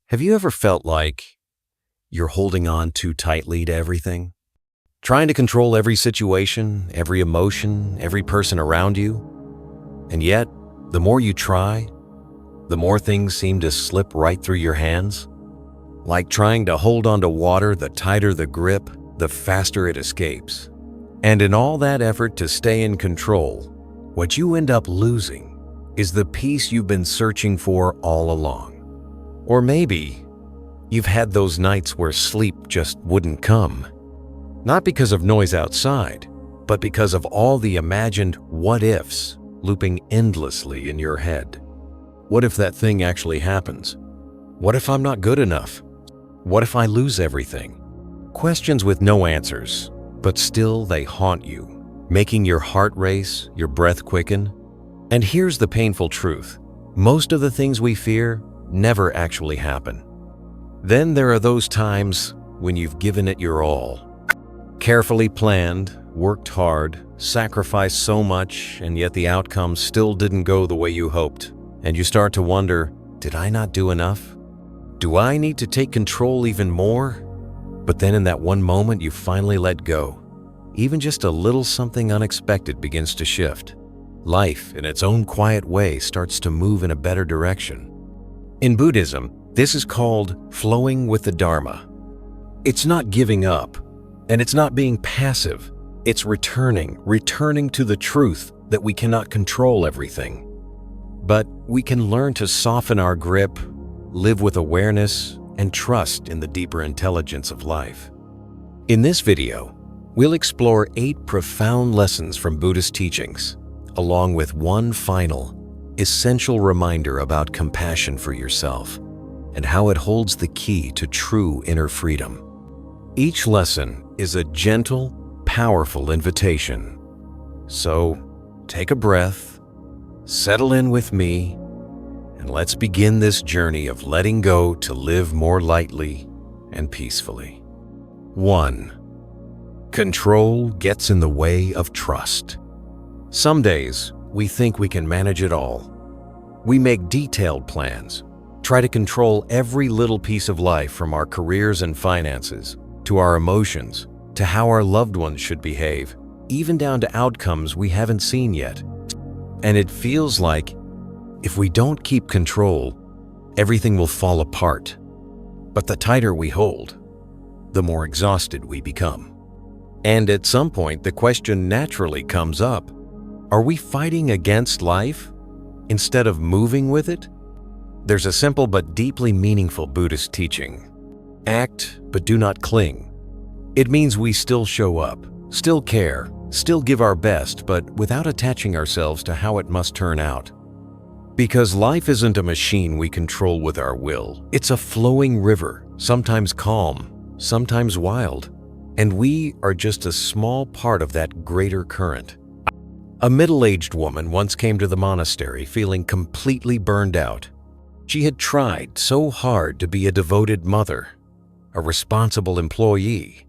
Have you ever felt like you're holding on too tightly to everything? Trying to control every situation, every emotion, every person around you? And yet, the more you try, the more things seem to slip right through your hands? Like trying to hold onto water, the tighter the grip, the faster it escapes. And in all that effort to stay in control, what you end up losing is the peace you've been searching for all along. Or maybe you've had those nights where sleep just wouldn't come. Not because of noise outside, but because of all the imagined what-ifs looping endlessly in your head. What if that thing actually happens? What if I'm not good enough? What if I lose everything? Questions with no answers, but still they haunt you, making your heart race, your breath quicken. And here's the painful truth. Most of the things we fear never actually happen. Then there are those times when you've given it your all. Carefully planned, worked hard, sacrificed so much, and yet the outcome still didn't go the way you hoped. And you start to wonder, did I not do enough? Do I need to take control even more? But then in that one moment you finally let go. Even just a little something unexpected begins to shift. Life, in its own quiet way, starts to move in a better direction. In Buddhism, this is called flowing with the Dharma. It's not giving up, and it's not being passive. It's returning to the truth that we cannot control everything. But we can learn to soften our grip, live with awareness, and trust in the deeper intelligence of life. In this video, we'll explore 8 profound lessons from Buddhist teachings, along with one final, essential reminder about compassion for yourself and how it holds the key to true inner freedom. Each lesson is a gentle, powerful invitation. So, take a breath, settle in with me, and let's begin this journey of letting go to live more lightly and peacefully. 1. Control gets in the way of trust. Some days, we think we can manage it all. We make detailed plans, try to control every little piece of life, from our careers and finances, to our emotions, to how our loved ones should behave, even down to outcomes we haven't seen yet. And it feels like if we don't keep control, everything will fall apart. But the tighter we hold, the more exhausted we become. And at some point, the question naturally comes up, are we fighting against life instead of moving with it? There's a simple but deeply meaningful Buddhist teaching. Act, but do not cling. It means we still show up, still care, still give our best, but without attaching ourselves to how it must turn out. Because life isn't a machine we control with our will. It's a flowing river, sometimes calm, sometimes wild, and we are just a small part of that greater current. A middle-aged woman once came to the monastery feeling completely burned out. She had tried so hard to be a devoted mother, a responsible employee,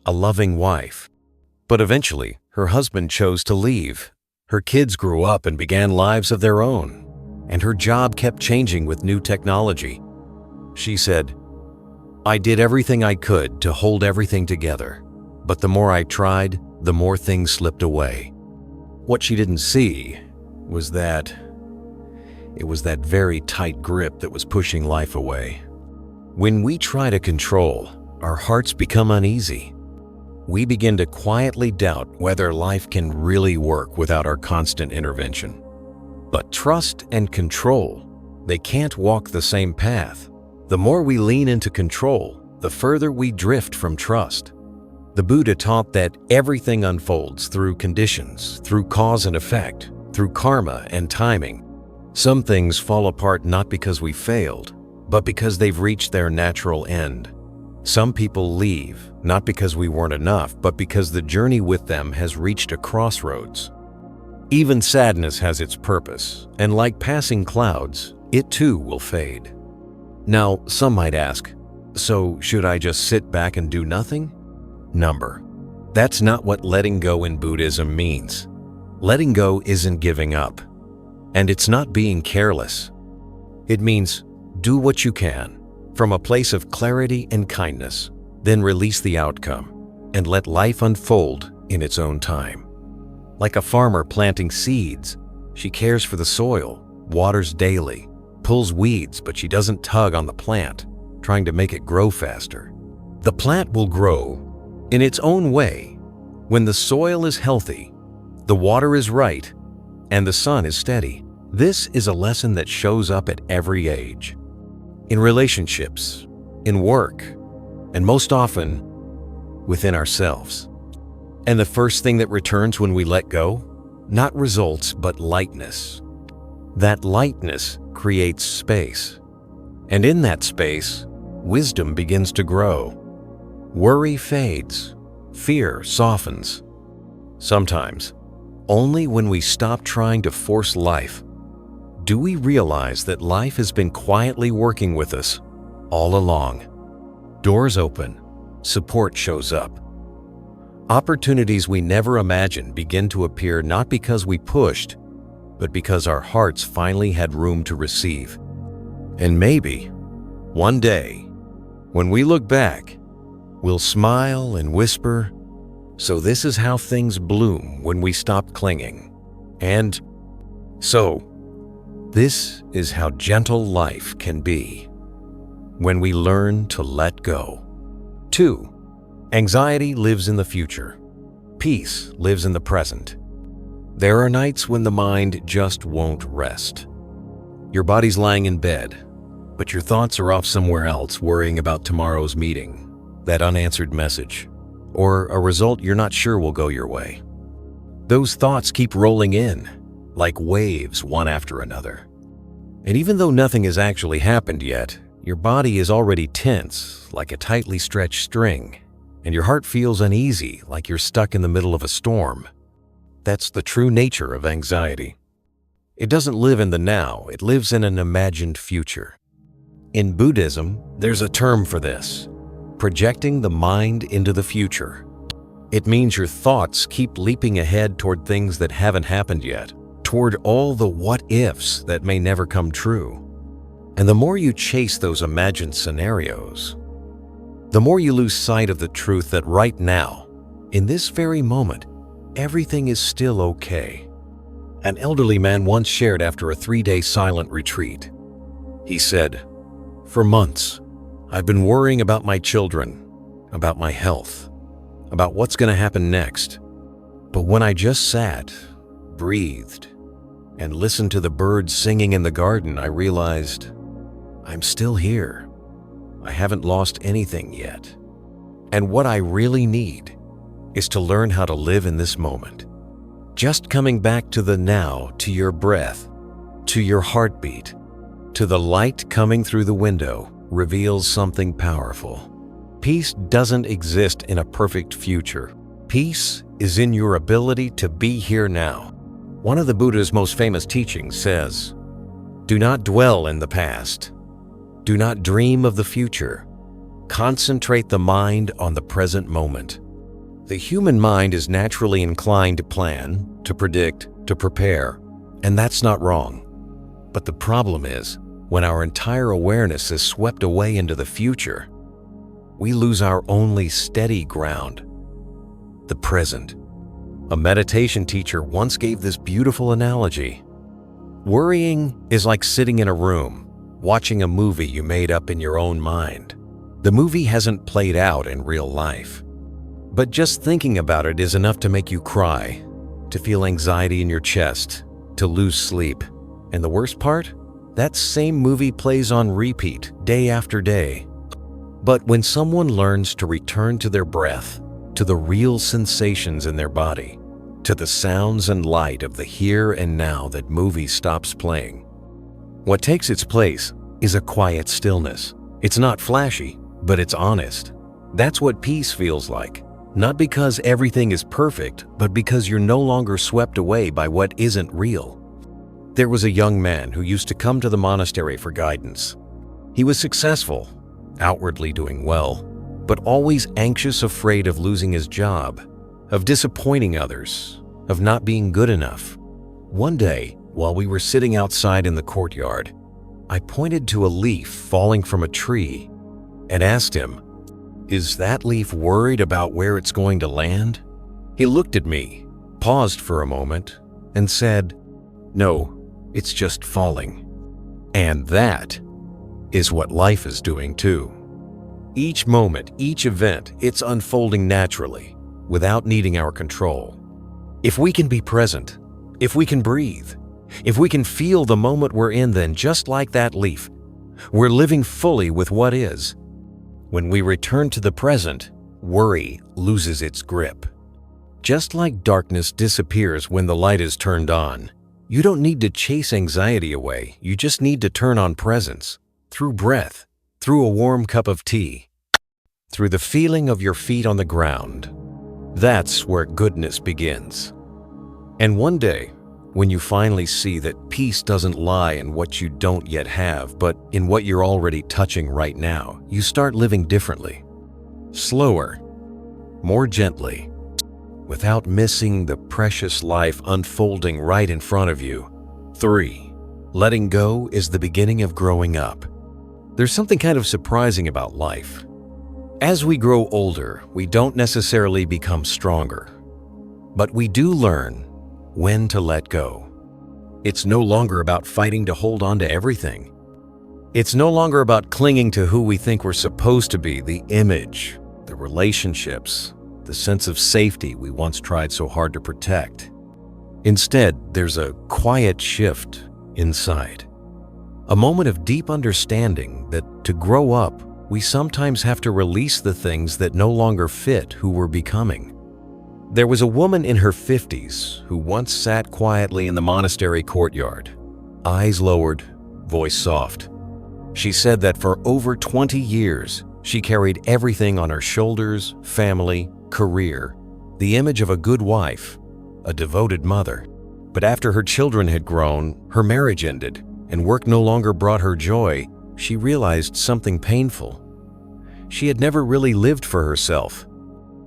a loving wife. But eventually, her husband chose to leave. Her kids grew up and began lives of their own, and her job kept changing with new technology. She said, "I did everything I could to hold everything together, but the more I tried, the more things slipped away." What she didn't see was that it was that very tight grip that was pushing life away. When we try to control, our hearts become uneasy. We begin to quietly doubt whether life can really work without our constant intervention. But trust and control, they can't walk the same path. The more we lean into control, the further we drift from trust. The Buddha taught that everything unfolds through conditions, through cause and effect, through karma and timing. Some things fall apart not because we failed, but because they've reached their natural end. Some people leave, not because we weren't enough, but because the journey with them has reached a crossroads. Even sadness has its purpose, and like passing clouds, it too will fade. Now, some might ask, so should I just sit back and do nothing? That's not what letting go in Buddhism means. Letting go isn't giving up, and it's not being careless. It means do what you can, from a place of clarity and kindness. Then release the outcome and let life unfold in its own time. Like a farmer planting seeds, she cares for the soil, waters daily, pulls weeds, but she doesn't tug on the plant, trying to make it grow faster. The plant will grow in its own way when the soil is healthy, the water is right, and the sun is steady. This is a lesson that shows up at every age. In relationships, in work, and most often, within ourselves. And the first thing that returns when we let go? Not results, but lightness. That lightness creates space. And in that space, wisdom begins to grow. Worry fades. Fear softens. Sometimes, only when we stop trying to force life, do we realize that life has been quietly working with us all along. Doors open, support shows up. Opportunities we never imagined begin to appear not because we pushed, but because our hearts finally had room to receive. And maybe, one day, when we look back, we'll smile and whisper, "So this is how things bloom when we stop clinging." And so, this is how gentle life can be when we learn to let go. 2. Anxiety lives in the future. Peace lives in the present. There are nights when the mind just won't rest. Your body's lying in bed, but your thoughts are off somewhere else worrying about tomorrow's meeting, that unanswered message, or a result you're not sure will go your way. Those thoughts keep rolling in, like waves one after another. And even though nothing has actually happened yet, your body is already tense, like a tightly stretched string, and your heart feels uneasy, like you're stuck in the middle of a storm. That's the true nature of anxiety. It doesn't live in the now, it lives in an imagined future. In Buddhism, there's a term for this: projecting the mind into the future. It means your thoughts keep leaping ahead toward things that haven't happened yet, toward all the what-ifs that may never come true. And the more you chase those imagined scenarios, the more you lose sight of the truth that right now, in this very moment, everything is still okay. An elderly man once shared after a 3-day silent retreat. He said, "For months, I've been worrying about my children, about my health, about what's going to happen next. But when I just sat, breathed, and listened to the birds singing in the garden, I realized I'm still here. I haven't lost anything yet. And what I really need is to learn how to live in this moment. Just coming back to the now, to your breath, to your heartbeat, to the light coming through the window reveals something powerful. Peace doesn't exist in a perfect future. Peace is in your ability to be here now." One of the Buddha's most famous teachings says, "Do not dwell in the past. Do not dream of the future. Concentrate the mind on the present moment." The human mind is naturally inclined to plan, to predict, to prepare, and that's not wrong. But the problem is, when our entire awareness is swept away into the future, we lose our only steady ground, the present. A meditation teacher once gave this beautiful analogy. Worrying is like sitting in a room, watching a movie you made up in your own mind. The movie hasn't played out in real life. But just thinking about it is enough to make you cry, to feel anxiety in your chest, to lose sleep. And the worst part? That same movie plays on repeat, day after day. But when someone learns to return to their breath, to the real sensations in their body, to the sounds and light of the here and now, that movie stops playing. What takes its place is a quiet stillness. It's not flashy, but it's honest. That's what peace feels like. Not because everything is perfect, but because you're no longer swept away by what isn't real. There was a young man who used to come to the monastery for guidance. He was successful, outwardly doing well, but always anxious, afraid of losing his job, of disappointing others, of not being good enough. One day, while we were sitting outside in the courtyard, I pointed to a leaf falling from a tree and asked him, "Is that leaf worried about where it's going to land?" He looked at me, paused for a moment, and said, "No, it's just falling." And that is what life is doing too. Each moment, each event, it's unfolding naturally, without needing our control. If we can be present, if we can breathe, if we can feel the moment we're in, then just like that leaf, we're living fully with what is. When we return to the present, worry loses its grip. Just like darkness disappears when the light is turned on, you don't need to chase anxiety away, you just need to turn on presence, through breath, through a warm cup of tea, through the feeling of your feet on the ground. That's where goodness begins. And one day, when you finally see that peace doesn't lie in what you don't yet have, but in what you're already touching right now, you start living differently. Slower, more gently, without missing the precious life unfolding right in front of you. 3. Letting go is the beginning of growing up. There's something kind of surprising about life. As we grow older, we don't necessarily become stronger, but we do learn when to let go. It's no longer about fighting to hold on to everything. It's no longer about clinging to who we think we're supposed to be, the image, the relationships, the sense of safety we once tried so hard to protect. Instead, there's a quiet shift inside. A moment of deep understanding that to grow up, we sometimes have to release the things that no longer fit who we're becoming. There was a woman in her 50s who once sat quietly in the monastery courtyard, eyes lowered, voice soft. She said that for over 20 years, she carried everything on her shoulders: family, career, the image of a good wife, a devoted mother. But after her children had grown, her marriage ended, and work no longer brought her joy, she realized something painful. She had never really lived for herself.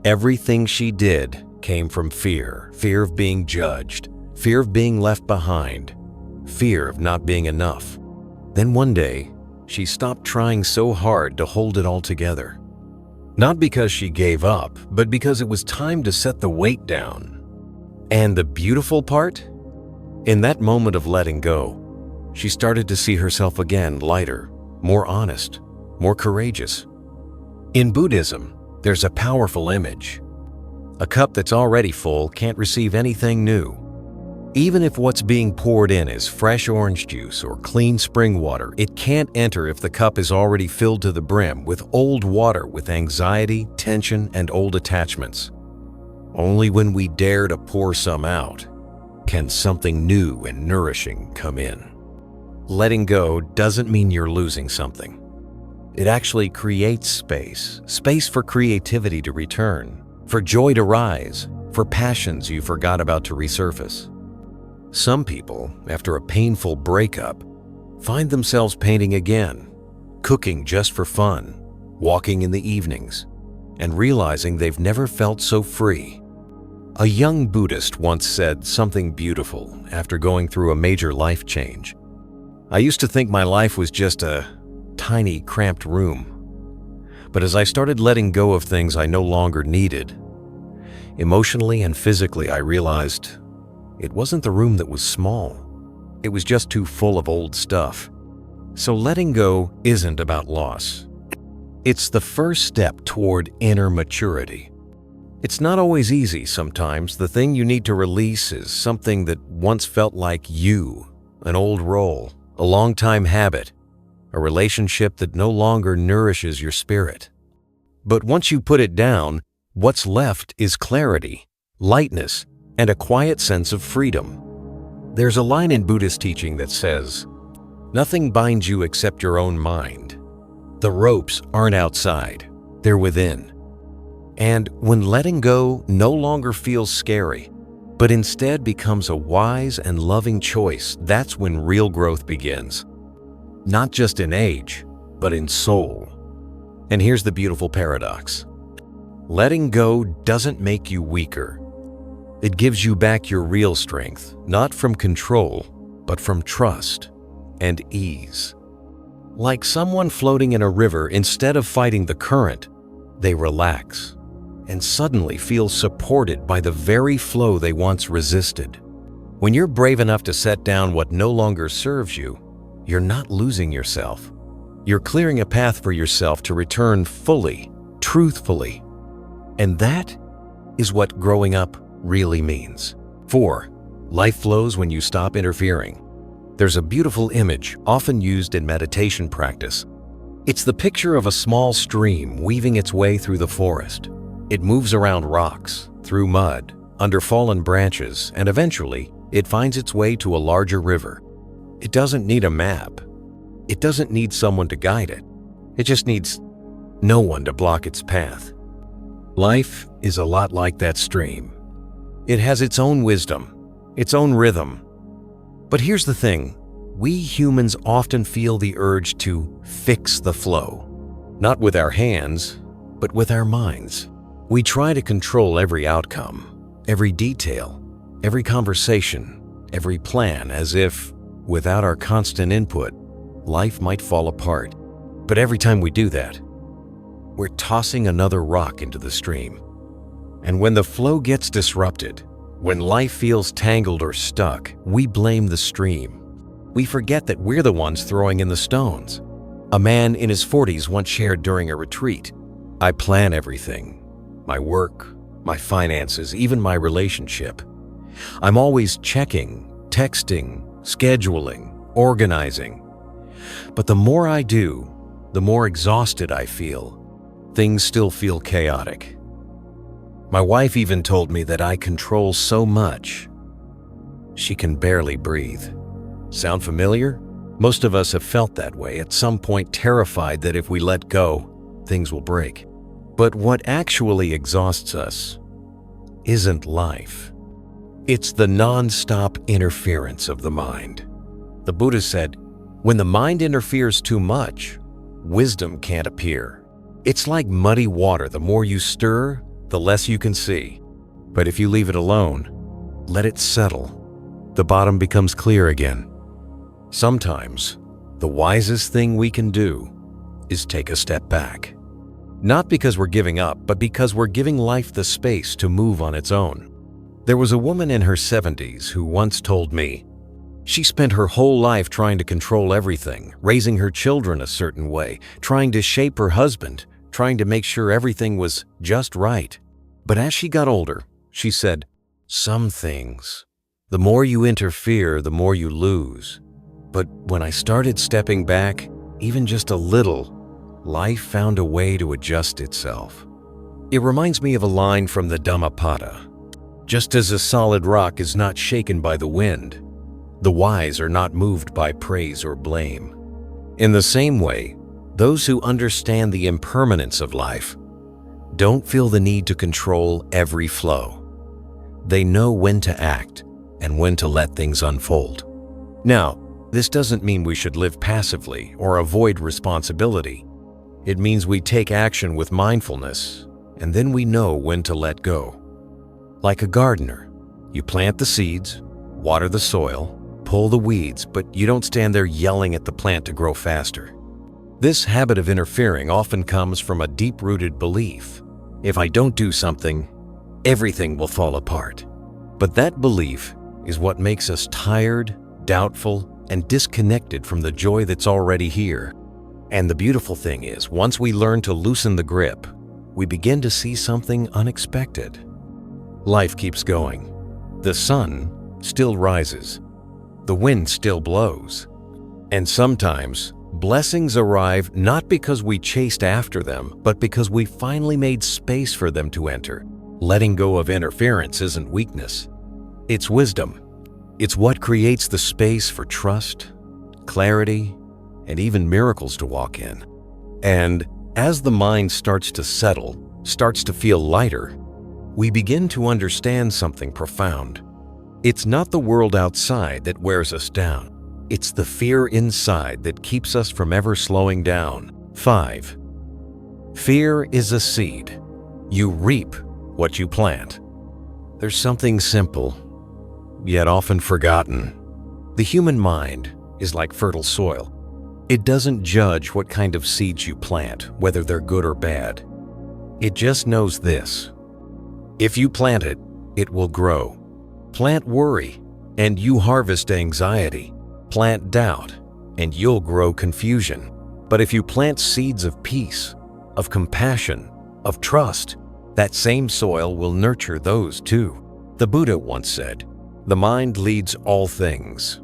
Everything she did came from fear of being judged, fear of being left behind, fear of not being enough. Then one day, she stopped trying so hard to hold it all together. Not because she gave up, but because it was time to set the weight down. And the beautiful part? In that moment of letting go, she started to see herself again lighter, more honest, more courageous. In Buddhism, there's a powerful image. A cup that's already full can't receive anything new. Even if what's being poured in is fresh orange juice or clean spring water, it can't enter if the cup is already filled to the brim with old water, with anxiety, tension, and old attachments. Only when we dare to pour some out can something new and nourishing come in. Letting go doesn't mean you're losing something. It actually creates space for creativity to return, for joy to rise, for passions you forgot about to resurface. Some people, after a painful breakup, find themselves painting again, cooking just for fun, walking in the evenings, and realizing they've never felt so free. A young Buddhist once said something beautiful after going through a major life change. "I used to think my life was just a tiny, cramped room. But as I started letting go of things I no longer needed, emotionally and physically, I realized it wasn't the room that was small. It was just too full of old stuff." So letting go isn't about loss. It's the first step toward inner maturity. It's not always easy. Sometimes the thing you need to release is something that once felt like you, an old role, a long-time habit, a relationship that no longer nourishes your spirit. But once you put it down, what's left is clarity, lightness, and a quiet sense of freedom. There's a line in Buddhist teaching that says, "Nothing binds you except your own mind. The ropes aren't outside, they're within." And when letting go no longer feels scary, but instead becomes a wise and loving choice, that's when real growth begins. Not just in age, but in soul. And here's the beautiful paradox. Letting go doesn't make you weaker. It gives you back your real strength, not from control, but from trust and ease. Like someone floating in a river, instead of fighting the current, they relax and suddenly feel supported by the very flow they once resisted. When you're brave enough to set down what no longer serves you, you're not losing yourself. You're clearing a path for yourself to return fully, truthfully. And that is what growing up really means. 4. Life flows when you stop interfering. There's a beautiful image often used in meditation practice. It's the picture of a small stream weaving its way through the forest. It moves around rocks, through mud, under fallen branches, and eventually it finds its way to a larger river. It doesn't need a map. It doesn't need someone to guide it. It just needs no one to block its path. Life is a lot like that stream. It has its own wisdom, its own rhythm. But here's the thing, we humans often feel the urge to fix the flow. Not with our hands, but with our minds. We try to control every outcome, every detail, every conversation, every plan, as if, without our constant input, life might fall apart. But every time we do that, we're tossing another rock into the stream. And when the flow gets disrupted, when life feels tangled or stuck, we blame the stream. We forget that we're the ones throwing in the stones. A man in his 40s once shared during a retreat, "I plan everything, my work, my finances, even my relationship. I'm always checking, texting, scheduling, organizing. But the more I do, the more exhausted I feel. Things still feel chaotic." My wife even told me that I control so much, she can barely breathe. Sound familiar? Most of us have felt that way at some point, terrified that if we let go, things will break. But what actually exhausts us isn't life. It's the non-stop interference of the mind. The Buddha said, when the mind interferes too much, wisdom can't appear. It's like muddy water. The more you stir, the less you can see. But if you leave it alone, let it settle, the bottom becomes clear again. Sometimes, the wisest thing we can do is take a step back. Not because we're giving up, but because we're giving life the space to move on its own. There was a woman in her 70s who once told me, she spent her whole life trying to control everything, raising her children a certain way, trying to shape her husband, trying to make sure everything was just right. But as she got older, she said, some things, the more you interfere, the more you lose. But when I started stepping back, even just a little, life found a way to adjust itself. It reminds me of a line from the Dhammapada. Just as a solid rock is not shaken by the wind, the wise are not moved by praise or blame. In the same way, those who understand the impermanence of life don't feel the need to control every flow. They know when to act and when to let things unfold. Now, this doesn't mean we should live passively or avoid responsibility. It means we take action with mindfulness, and then we know when to let go. Like a gardener, you plant the seeds, water the soil, pull the weeds, but you don't stand there yelling at the plant to grow faster. This habit of interfering often comes from a deep-rooted belief. If I don't do something, everything will fall apart. But that belief is what makes us tired, doubtful, and disconnected from the joy that's already here. And the beautiful thing is, once we learn to loosen the grip, we begin to see something unexpected. Life keeps going. The sun still rises. The wind still blows. And sometimes, blessings arrive not because we chased after them, but because we finally made space for them to enter. Letting go of interference isn't weakness. It's wisdom. It's what creates the space for trust, clarity, and even miracles to walk in. And as the mind starts to settle, starts to feel lighter, we begin to understand something profound. It's not the world outside that wears us down. It's the fear inside that keeps us from ever slowing down. 5. Fear is a seed. You reap what you plant. There's something simple, yet often forgotten. The human mind is like fertile soil. It doesn't judge what kind of seeds you plant, whether they're good or bad. It just knows this: if you plant it, it will grow. Plant worry, and you harvest anxiety. Plant doubt, and you'll grow confusion. But if you plant seeds of peace, of compassion, of trust, that same soil will nurture those too. The Buddha once said, "The mind leads all things."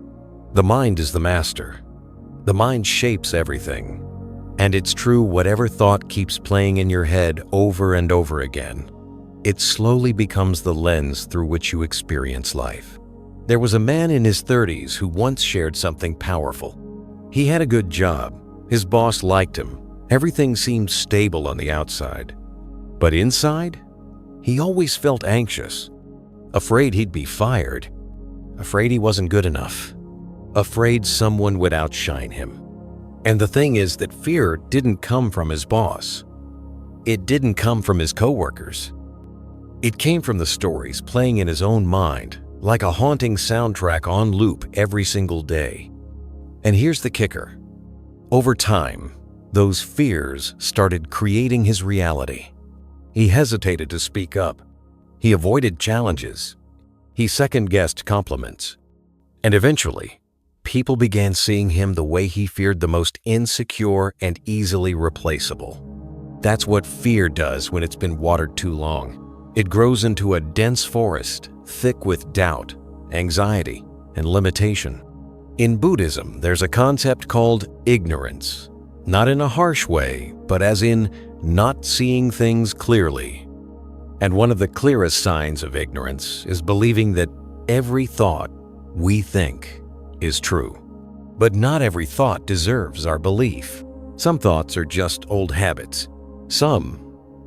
The mind is the master. The mind shapes everything. And it's true, whatever thought keeps playing in your head over and over again, it slowly becomes the lens through which you experience life. There was a man in his 30s who once shared something powerful. He had a good job. His boss liked him. Everything seemed stable on the outside. But inside, he always felt anxious, afraid he'd be fired, afraid he wasn't good enough, afraid someone would outshine him. And the thing is that fear didn't come from his boss. It didn't come from his coworkers. It came from the stories playing in his own mind, like a haunting soundtrack on loop every single day. And here's the kicker. Over time, those fears started creating his reality. He hesitated to speak up. He avoided challenges. He second-guessed compliments. And eventually, people began seeing him the way he feared, the most insecure and easily replaceable. That's what fear does when it's been watered too long. It grows into a dense forest, thick with doubt, anxiety, and limitation. In Buddhism, there's a concept called ignorance, not in a harsh way, but as in not seeing things clearly. And one of the clearest signs of ignorance is believing that every thought we think is true. But not every thought deserves our belief. Some thoughts are just old habits. Some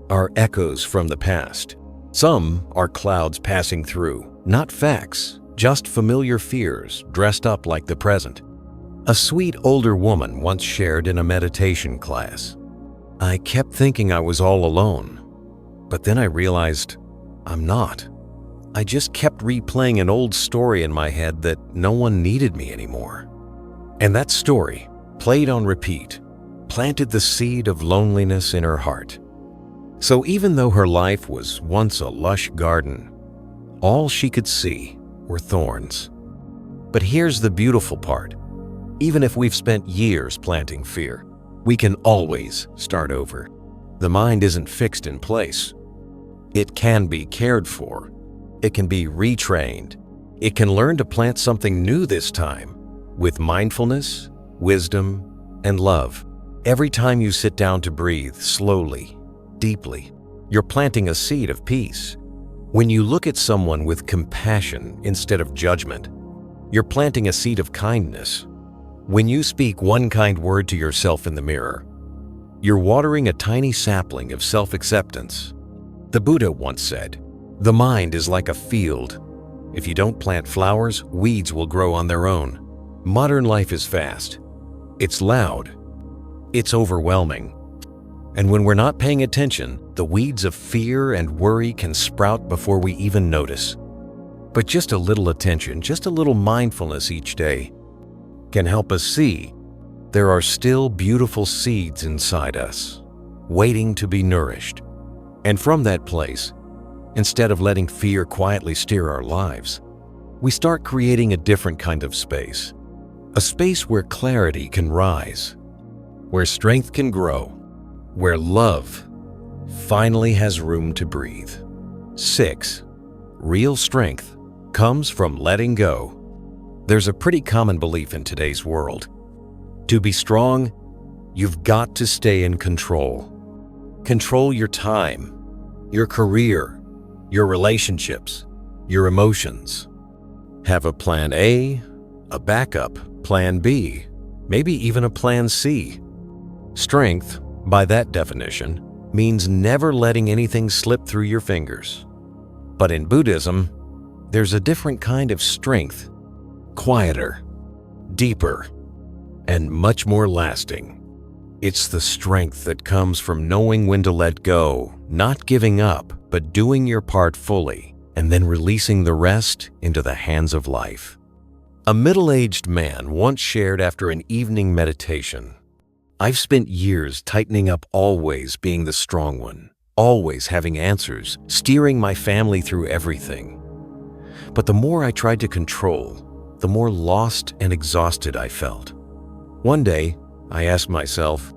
are echoes from the past. Some are clouds passing through, not facts, just familiar fears dressed up like the present. A sweet older woman once shared in a meditation class, "I kept thinking I was all alone, but then I realized I'm not. I just kept replaying an old story in my head that no one needed me anymore." And that story, played on repeat, planted the seed of loneliness in her heart. So even though her life was once a lush garden, all she could see were thorns. But here's the beautiful part. Even if we've spent years planting fear, we can always start over. The mind isn't fixed in place. It can be cared for. It can be retrained. It can learn to plant something new this time, with mindfulness, wisdom, and love. Every time you sit down to breathe slowly, deeply, you're planting a seed of peace. When you look at someone with compassion instead of judgment, you're planting a seed of kindness. When you speak one kind word to yourself in the mirror, you're watering a tiny sapling of self-acceptance. The Buddha once said, "The mind is like a field. If you don't plant flowers, weeds will grow on their own." Modern life is fast. It's loud. It's overwhelming. And when we're not paying attention, the weeds of fear and worry can sprout before we even notice. But just a little attention, just a little mindfulness each day can help us see there are still beautiful seeds inside us, waiting to be nourished. And from that place, instead of letting fear quietly steer our lives, we start creating a different kind of space. A space where clarity can rise, where strength can grow, where love finally has room to breathe. 6. Real strength comes from letting go. There's a pretty common belief in today's world. To be strong, you've got to stay in control. Control your time, your career, your relationships, your emotions. Have a plan A, a backup, plan B, maybe even a plan C. Strength, by that definition, means never letting anything slip through your fingers. But in Buddhism, there's a different kind of strength, quieter, deeper, and much more lasting. It's the strength that comes from knowing when to let go, not giving up, but doing your part fully, and then releasing the rest into the hands of life. A middle-aged man once shared after an evening meditation, "I've spent years tightening up, always being the strong one, always having answers, steering my family through everything. But the more I tried to control, the more lost and exhausted I felt. One day, I asked myself,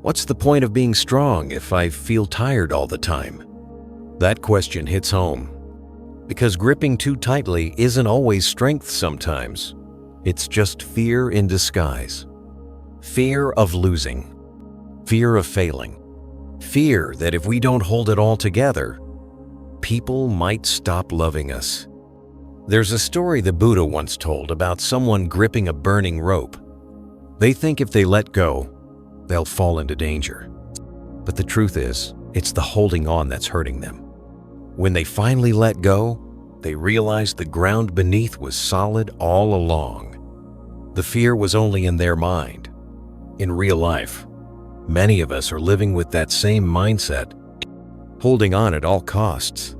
what's the point of being strong if I feel tired all the time?" That question hits home, because gripping too tightly isn't always strength sometimes. It's just fear in disguise. Fear of losing, fear of failing, fear that if we don't hold it all together, people might stop loving us. There's a story the Buddha once told about someone gripping a burning rope. They think if they let go, they'll fall into danger. But the truth is, it's the holding on that's hurting them. When they finally let go, they realized the ground beneath was solid all along. The fear was only in their mind. In real life, many of us are living with that same mindset, holding on at all costs,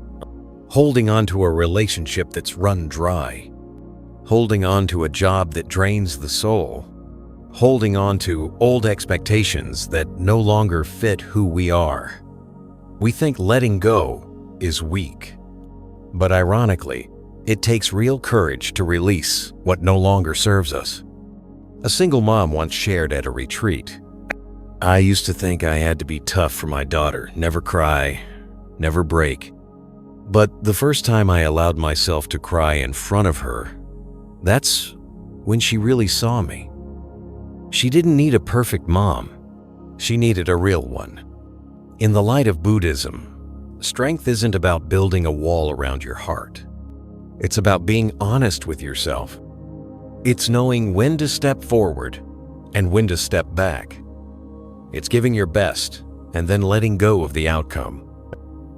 holding on to a relationship that's run dry, holding on to a job that drains the soul, holding on to old expectations that no longer fit who we are. We think letting go is weak. But ironically, it takes real courage to release what no longer serves us. A single mom once shared at a retreat, "I used to think I had to be tough for my daughter, never cry, never break. But the first time I allowed myself to cry in front of her, that's when she really saw me. She didn't need a perfect mom. She needed a real one." In the light of Buddhism, strength isn't about building a wall around your heart. It's about being honest with yourself. It's knowing when to step forward and when to step back. It's giving your best and then letting go of the outcome.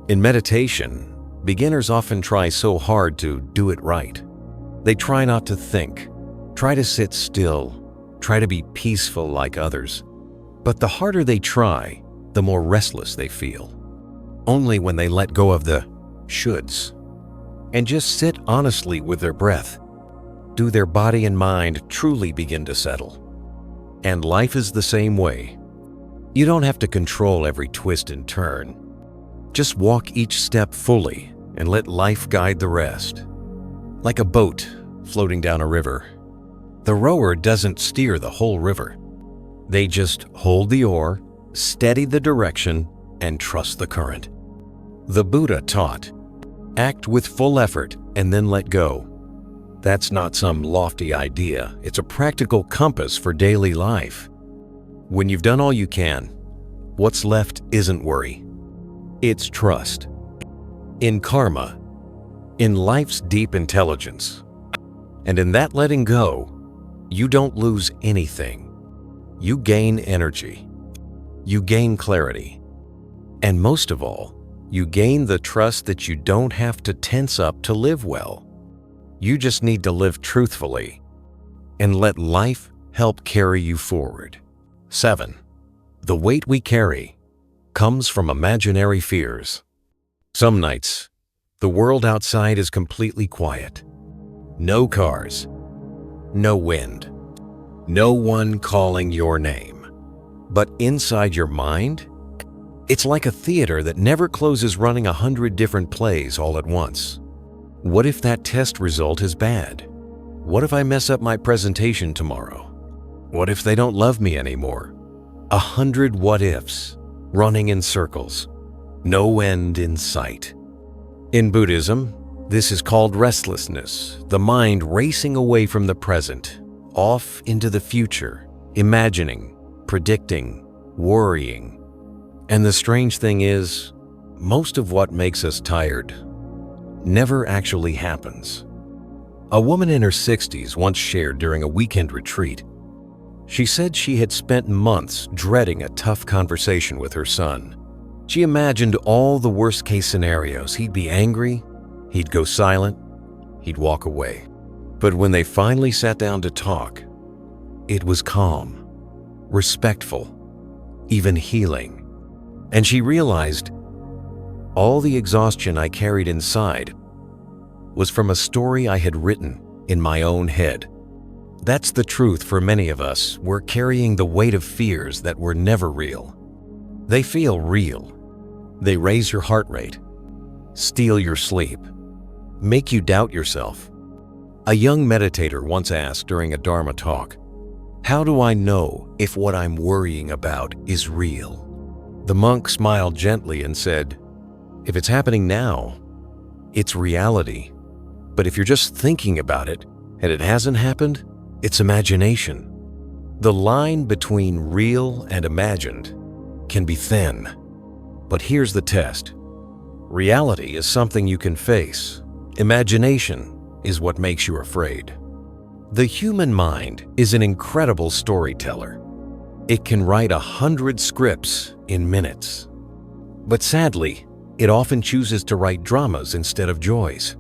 In meditation, beginners often try so hard to do it right. They try not to think, try to sit still, try to be peaceful like others. But the harder they try, the more restless they feel. Only when they let go of the shoulds and just sit honestly with their breath do their body and mind truly begin to settle. And life is the same way. You don't have to control every twist and turn. Just walk each step fully and let life guide the rest. Like a boat floating down a river, the rower doesn't steer the whole river. They just hold the oar, steady the direction, and trust the current. The Buddha taught, act with full effort and then let go. That's not some lofty idea. It's a practical compass for daily life. When you've done all you can, what's left isn't worry. It's trust. In karma, in life's deep intelligence, and in that letting go, you don't lose anything. You gain energy. You gain clarity. And most of all, you gain the trust that you don't have to tense up to live well. You just need to live truthfully and let life help carry you forward. 7. The weight we carry comes from imaginary fears. Some nights, the world outside is completely quiet. No cars, no wind, no one calling your name. But inside your mind, it's like a theater that never closes, running 100 different plays all at once. What if that test result is bad? What if I mess up my presentation tomorrow? What if they don't love me anymore? 100 what ifs, running in circles, no end in sight. In Buddhism, this is called restlessness, the mind racing away from the present, off into the future, imagining, predicting, worrying. And the strange thing is, most of what makes us tired never actually happens. A woman in her 60s once shared during a weekend retreat. She said she had spent months dreading a tough conversation with her son. She imagined all the worst-case scenarios. He'd be angry, he'd go silent, he'd walk away. But when they finally sat down to talk, it was calm, respectful, even healing. And she realized all the exhaustion I carried inside was from a story I had written in my own head. That's the truth for many of us. We're carrying the weight of fears that were never real. They feel real. They raise your heart rate, steal your sleep, make you doubt yourself. A young meditator once asked during a Dharma talk, "How do I know if what I'm worrying about is real?" The monk smiled gently and said, "If it's happening now, it's reality. But if you're just thinking about it and it hasn't happened, it's imagination." The line between real and imagined can be thin. But here's the test. Reality is something you can face. Imagination is what makes you afraid. The human mind is an incredible storyteller. It can write 100 scripts in minutes. But sadly, it often chooses to write dramas instead of joys.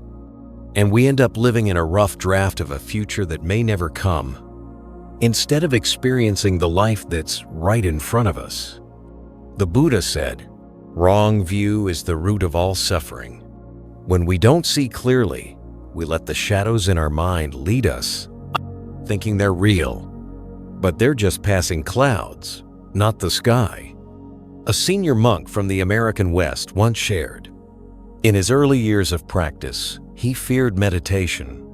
And we end up living in a rough draft of a future that may never come, instead of experiencing the life that's right in front of us. The Buddha said, "Wrong view is the root of all suffering." When we don't see clearly, we let the shadows in our mind lead us, thinking they're real. But they're just passing clouds, not the sky. A senior monk from the American West once shared, in his early years of practice, he feared meditation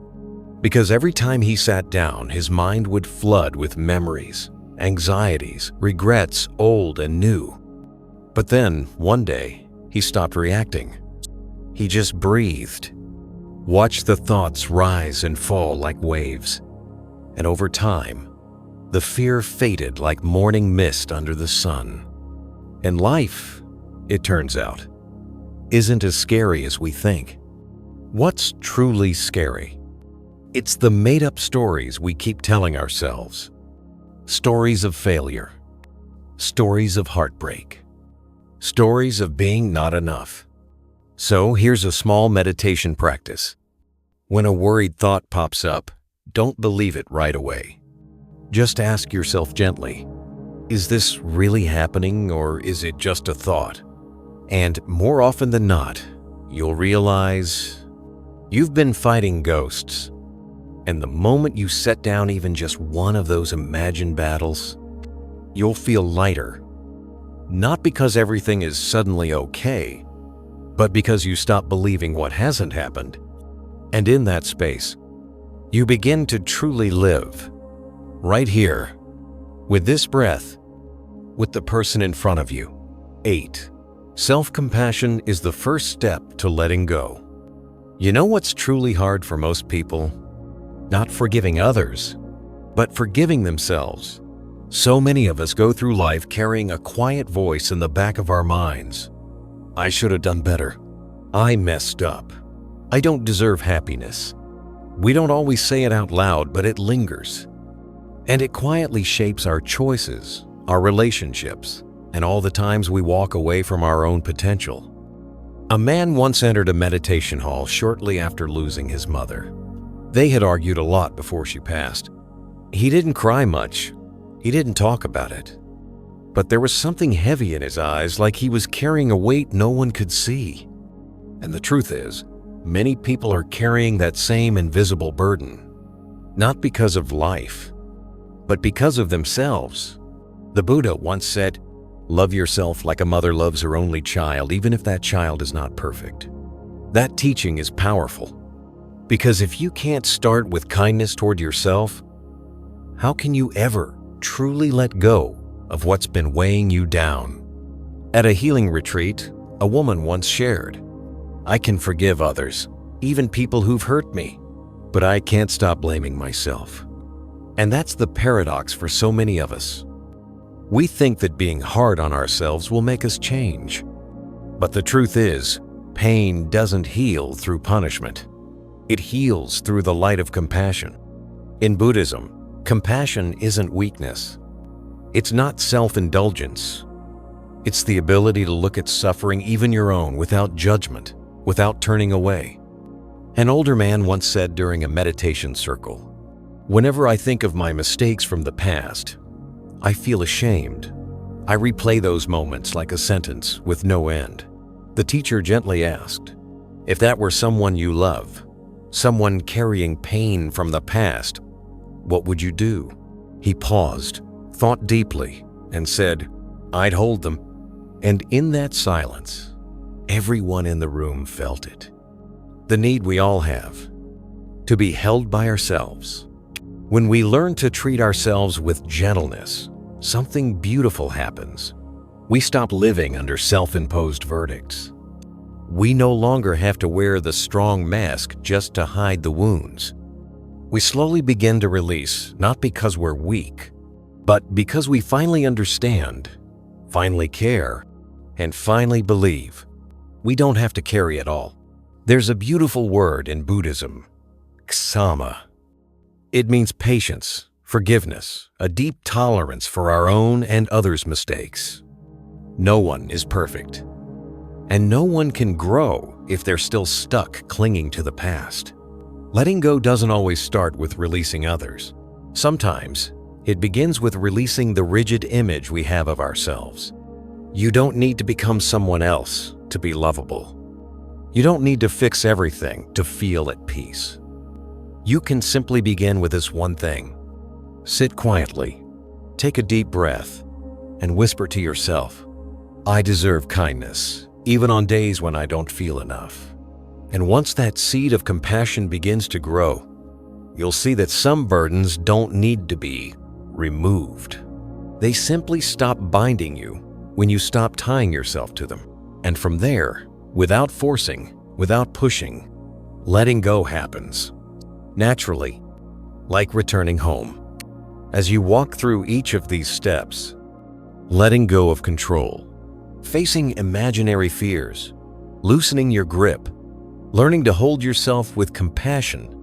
because every time he sat down, his mind would flood with memories, anxieties, regrets, old and new. But then, one day, he stopped reacting. He just breathed, watched the thoughts rise and fall like waves. And over time, the fear faded like morning mist under the sun. And life, it turns out, isn't as scary as we think. What's truly scary? It's the made-up stories we keep telling ourselves. Stories of failure. Stories of heartbreak. Stories of being not enough. So here's a small meditation practice. When a worried thought pops up, don't believe it right away. Just ask yourself gently, is this really happening or is it just a thought? And more often than not, you'll realize you've been fighting ghosts. And the moment you set down even just one of those imagined battles, you'll feel lighter. Not because everything is suddenly okay, but because you stop believing what hasn't happened. And in that space, you begin to truly live. Right here, with this breath, with the person in front of you. 8. Self-compassion is the first step to letting go. You know what's truly hard for most people? Not forgiving others, but forgiving themselves. So many of us go through life carrying a quiet voice in the back of our minds. I should have done better. I messed up. I don't deserve happiness. We don't always say it out loud, but it lingers. And it quietly shapes our choices, our relationships, and all the times we walk away from our own potential. A man once entered a meditation hall shortly after losing his mother. They had argued a lot before she passed. He didn't cry much. He didn't talk about it. But there was something heavy in his eyes, like he was carrying a weight no one could see. And the truth is, many people are carrying that same invisible burden, not because of life, but because of themselves. The Buddha once said, "Love yourself like a mother loves her only child, even if that child is not perfect." That teaching is powerful, because if you can't start with kindness toward yourself, how can you ever truly let go of what's been weighing you down? At a healing retreat, a woman once shared, "I can forgive others, even people who've hurt me, but I can't stop blaming myself." And that's the paradox for so many of us. We think that being hard on ourselves will make us change. But the truth is, pain doesn't heal through punishment. It heals through the light of compassion. In Buddhism, compassion isn't weakness. It's not self-indulgence. It's the ability to look at suffering, even your own, without judgment, without turning away. An older man once said during a meditation circle, "Whenever I think of my mistakes from the past, I feel ashamed. I replay those moments like a sentence with no end." The teacher gently asked, "If that were someone you love, someone carrying pain from the past, what would you do? He paused, thought deeply, and said, I'd hold them. And in that silence, everyone in the room felt it. The need we all have, to be held by ourselves. When we learn to treat ourselves with gentleness, something beautiful happens. We stop living under self-imposed verdicts. We no longer have to wear the strong mask just to hide the wounds. We slowly begin to release, not because we're weak, but because we finally understand, finally care, and finally believe. We don't have to carry it all. There's a beautiful word in Buddhism, ksama. It means patience, forgiveness, a deep tolerance for our own and others' mistakes. No one is perfect, and no one can grow if they're still stuck clinging to the past. Letting go doesn't always start with releasing others. Sometimes it begins with releasing the rigid image we have of ourselves. You don't need to become someone else to be lovable. You don't need to fix everything to feel at peace. You can simply begin with this one thing. Sit quietly, take a deep breath, and whisper to yourself, I deserve kindness, even on days when I don't feel enough. And once that seed of compassion begins to grow, you'll see that some burdens don't need to be removed. They simply stop binding you when you stop tying yourself to them. And from there, without forcing, without pushing, letting go happens. Naturally, like returning home. As you walk through each of these steps, letting go of control, facing imaginary fears, loosening your grip, learning to hold yourself with compassion,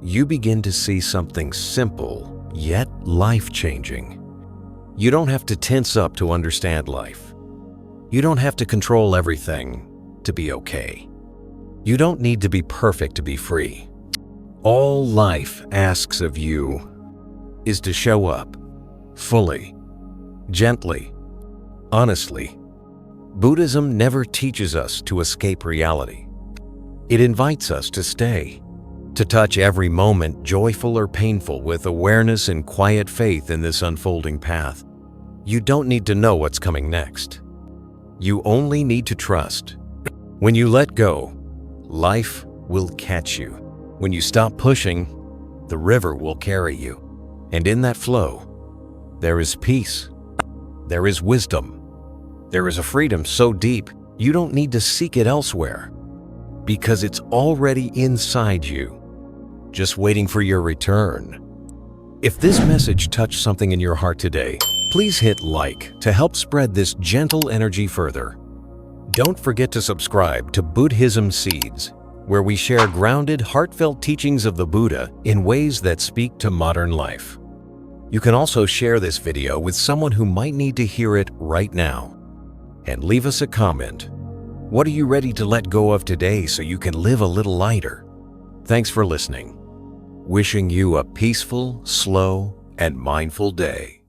you begin to see something simple, yet life-changing. You don't have to tense up to understand life. You don't have to control everything to be okay. You don't need to be perfect to be free. All life asks of you is to show up fully, gently, honestly. Buddhism never teaches us to escape reality. It invites us to stay, to touch every moment, joyful or painful, with awareness and quiet faith in this unfolding path. You don't need to know what's coming next. You only need to trust. When you let go, life will catch you. When you stop pushing, the river will carry you. And in that flow, there is peace. There is wisdom. There is a freedom so deep, you don't need to seek it elsewhere, because it's already inside you, just waiting for your return. If this message touched something in your heart today, please hit like to help spread this gentle energy further. Don't forget to subscribe to Buddhism Seeds, where we share grounded, heartfelt teachings of the Buddha in ways that speak to modern life. You can also share this video with someone who might need to hear it right now. And leave us a comment. What are you ready to let go of today so you can live a little lighter? Thanks for listening. Wishing you a peaceful, slow, and mindful day.